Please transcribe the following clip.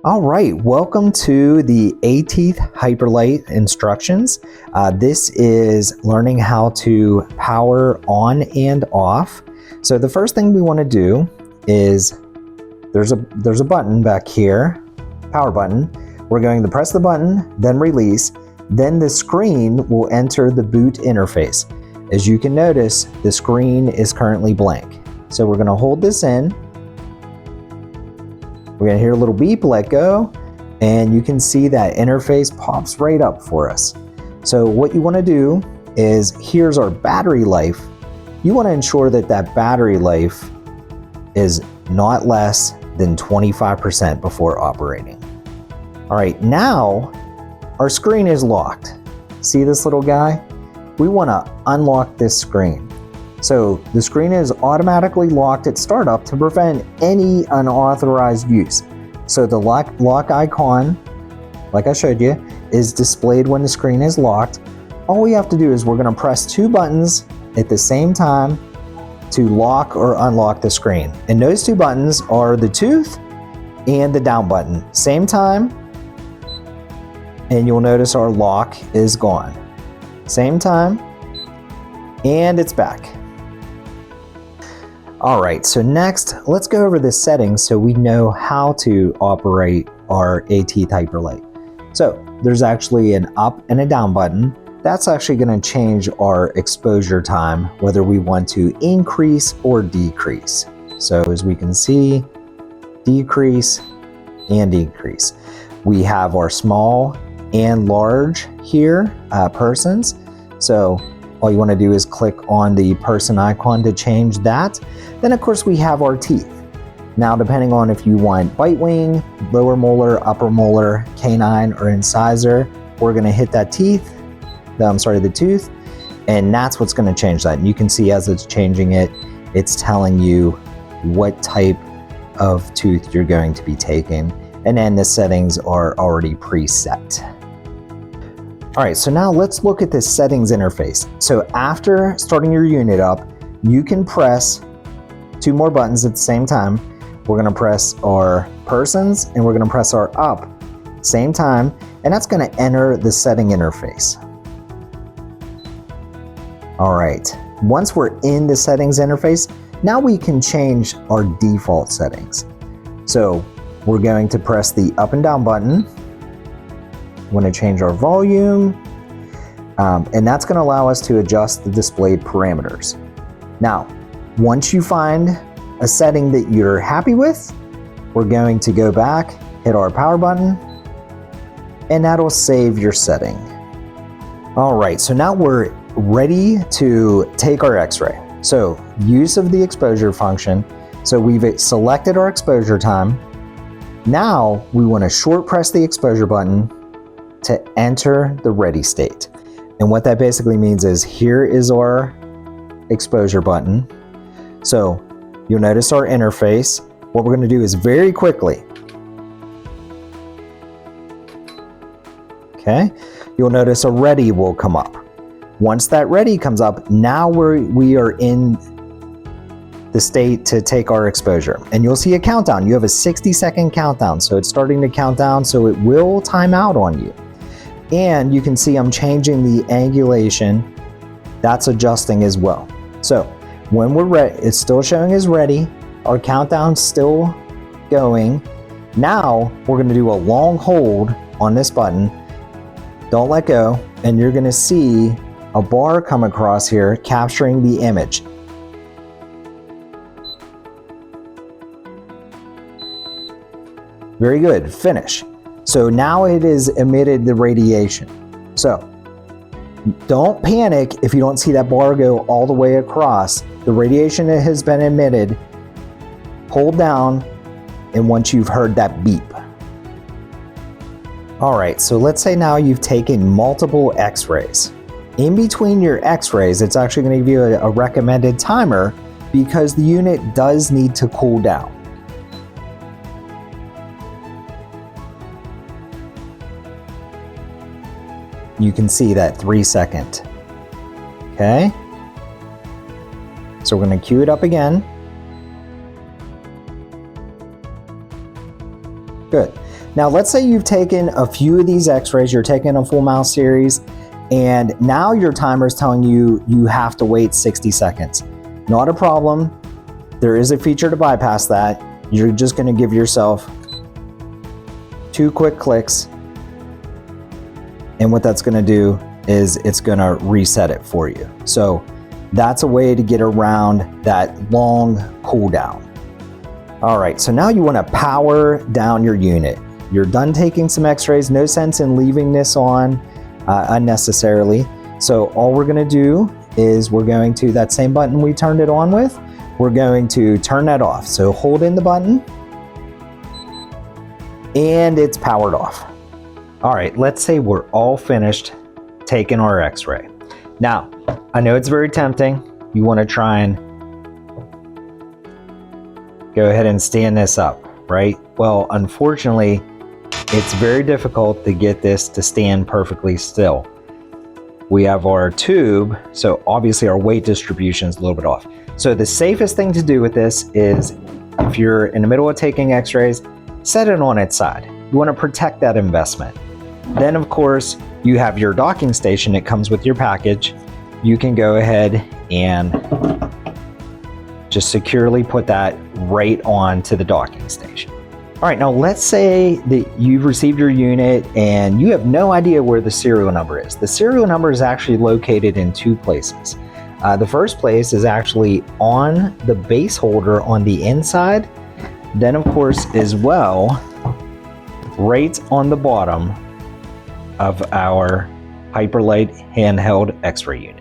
All right, welcome to the Eighteeth Hyperlight instructions. This is learning how to power on and off. So the first thing we want to do is there's a button back here, power button. We're going to press the button, then release. Then the screen will enter the boot interface. As you can notice, the screen is currently blank. So we're going to hold this in. We're going to hear a little beep, let go, and you can see that interface pops right up for us. So what you want to do is, here's our battery life. You want to ensure that that battery life is not less than 25% before operating. All right, now our screen is locked. See this little guy? We want to unlock this screen. So the screen is automatically locked at startup to prevent any unauthorized use. So the lock icon, like I showed you, is displayed when the screen is locked. All we have to do is we're going to press two buttons at the same time to lock or unlock the screen. And those two buttons are the tooth and the down button. Same time, and you'll notice our lock is gone. Same time, and it's back. All right, so next, let's go over the settings so we know how to operate our Eighteeth Hyperlight. So there's actually an up and a down button. That's actually going to change our exposure time, whether we want to increase or decrease. So as we can see, decrease and decrease. We have our small and large here, persons. So all you want to do is click on the person icon to change that. Then of course we have our teeth. Now depending on if you want bite wing, lower molar, upper molar, canine, or incisor, we're going to hit that the tooth, and that's what's going to change that. And you can see as it's changing it, it's telling you what type of tooth you're going to be taking. And then the settings are already preset. All right, so now let's look at the settings interface. So after starting your unit up, you can press two more buttons at the same time. We're gonna press our persons and we're gonna press our up, same time, and that's gonna enter the setting interface. All right, once we're in the settings interface, now we can change our default settings. So we're going to press the up and down button. We want to change our volume, and that's going to allow us to adjust the displayed parameters. Now, once you find a setting that you're happy with, we're going to go back, hit our power button, and that'll save your setting. All right, so now we're ready to take our X-ray. So use of the exposure function. So we've selected our exposure time. Now we want to short press the exposure button to enter the ready state. And what that basically means is, here is our exposure button. So you'll notice our interface. What we're going to do is very quickly, okay, you'll notice a ready will come up. Once that ready comes up, now we are in the state to take our exposure. And you'll see a countdown. You have a 60-second countdown. So it's starting to count down, so it will time out on you. And you can see I'm changing the angulation. That's adjusting as well. So when we're ready, it's still showing as ready. Our countdown's still going. Now we're going to do a long hold on this button. Don't let go. And you're going to see a bar come across here capturing the image. Very good, finish. So now it has emitted the radiation. So don't panic if you don't see that bar go all the way across. The radiation that has been emitted, hold down, and once you've heard that beep. All right, so let's say now you've taken multiple X-rays. In between your X-rays, it's actually going to give you a recommended timer because the unit does need to cool down. You can see that 3-second. Okay? So we're going to cue it up again. Good. Now let's say you've taken a few of these x-rays, you're taking a full mouth series, and now your timer is telling you you have to wait 60 seconds. Not a problem. There is a feature to bypass that. You're just going to give yourself 2 quick clicks, and what that's going to do is it's going to reset it for you. So that's a way to get around that long cooldown. All right, so now you want to power down your unit. You're done taking some x-rays, no sense in leaving this on unnecessarily. So all we're going to do is we're going to, that same button we turned it on with, we're going to turn that off. So hold in the button and it's powered off. All right, let's say we're all finished taking our x-ray. Now, I know it's very tempting. You want to try and go ahead and stand this up, right? Well, unfortunately, it's very difficult to get this to stand perfectly still. We have our tube, so obviously our weight distribution is a little bit off. So the safest thing to do with this is, if you're in the middle of taking x-rays, set it on its side. You want to protect that investment. Then of course, you have your docking station that comes with your package. You can go ahead and just securely put that right onto the docking station. All right, now let's say that you've received your unit and you have no idea where the serial number is. The serial number is actually located in 2 places. The first place is actually on the base holder on the inside. Then of course, as well, right on the bottom of our Hyperlight handheld x-ray unit.